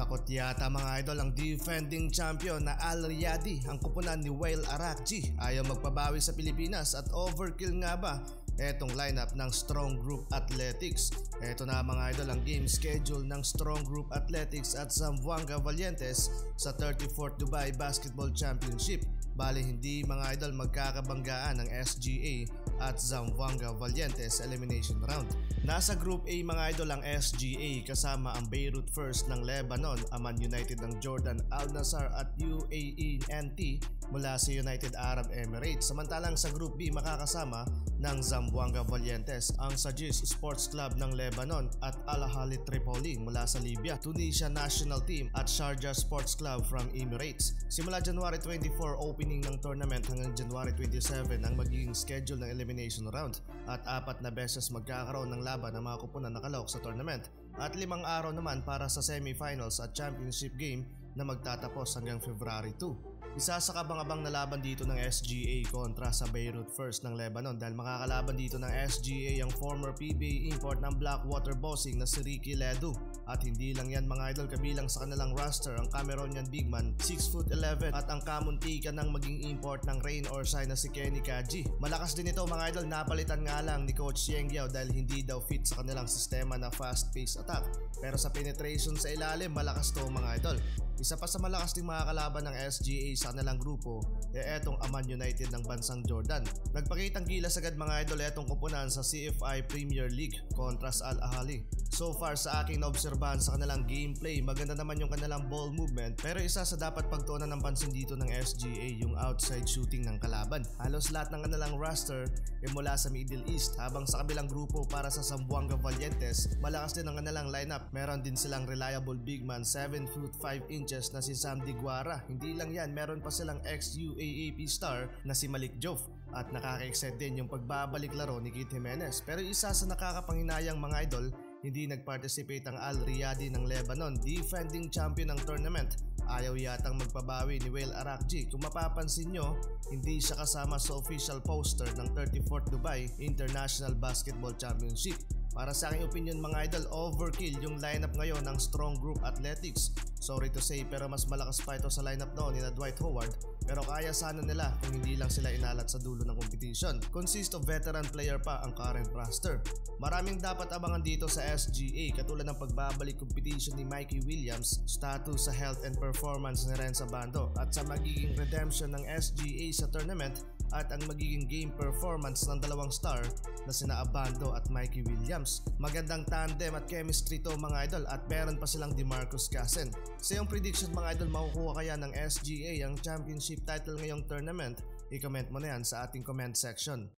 Takot yata mga idol ang defending champion na Al Riyadi, ang kupunan ni Wael Araqji. Ayaw magpabawi sa Pilipinas at overkill nga ba etong lineup ng Strong Group Athletics. Eto na mga idol ang game schedule ng Strong Group Athletics at Zamboanga Valientes sa 34th Dubai Basketball Championship. Bali hindi mga idol magkakabanggaan ng SGA at Zamboanga Valientes elimination round. Nasa Group A mga idol ang SGA kasama ang Beirut First ng Lebanon, Amman United ng Jordan, Al Nassr at UAE NT mula sa United Arab Emirates. Samantalang sa Group B makakasama ng Zamboanga Valientes, ang Sajis Sports Club ng Lebanon at Al Ahly Tripoli mula sa Libya, Tunisia National Team at Sharjah Sports Club from Emirates. Simula January 24 opening ng tournament hanggang January 27 ang magiging schedule ng elimination round at 4 na beses magkakaroon ng laban ng mga kupunan na kalahok sa tournament at 5 araw naman para sa semifinals at championship game na magtatapos hanggang February 2. Isa sa kabang-abang na laban dito ng SGA kontra sa Beirut First ng Lebanon dahil makakalaban dito ng SGA ang former PBA import ng Blackwater Bossing na si Ricky Ledu. At hindi lang yan mga idol, kabilang sa kanilang roster ang Cameroonian big man 6'11" at ang kamuntikan ng maging import ng Rain Orsay na si Kenny Kaji. Malakas din ito mga idol, napalitan nga lang ni Coach Yeng Giao dahil hindi daw fit sa kanilang sistema na fast-paced attack. Pero sa penetration sa ilalim, malakas to mga idol. Isa pa sa malakas ding mga kalaban ng SGA sa kanilang grupo etong Amman United ng bansang Jordan. Nagpakitang gilas agad mga idol etong kupunan sa CFI Premier League kontra sa Al Ahly. So far sa aking naobserbahan sa kanilang gameplay, maganda naman yung kanilang ball movement, pero isa sa dapat pagtuunan ng pansin dito ng SGA yung outside shooting ng kalaban. Halos lahat ng kanilang roster ay mula sa Middle East, habang sa kabilang grupo para sa Zamboanga Valientes, malakas din ang kanilang lineup. Meron din silang reliable big man 7'5" na si Sam Diguara. Hindi lang yan, meron pa silang ex-UAAP star na si Malik Jof. At nakaka-excite din yung pagbabalik laro ni Keith Jimenez. Pero isa sa nakakapanghinayang mga idol, hindi nag-participate ang Al Riyadi ng Lebanon, defending champion ng tournament. Ayaw yatang magpabawi ni Wael Araqji. Kung mapapansin nyo, hindi siya kasama sa official poster ng 34th Dubai International Basketball Championship. Para sa aking opinion mga idol, overkill yung lineup ngayon ng Strong Group Athletics. Sorry to say pero mas malakas pa ito sa lineup noon ni Dwight Howard, pero kaya sana nila kung hindi lang sila inalat sa dulo ng competition. Consist of veteran player pa ang current roster. Maraming dapat abangan dito sa SGA katulad ng pagbabalik competition ni Mikey Williams, status sa health and performance ni Renza Bando at sa magiging redemption ng SGA sa tournament at ang magiging game performance ng dalawang star na sina Abando at Mikey Williams. Magandang tandem at chemistry to mga idol at meron pa silang DeMarcus Cousins. Sa iyong prediction mga idol, makukuha kaya ng SGA ang championship title ngayong tournament? I-comment mo na yan sa ating comment section.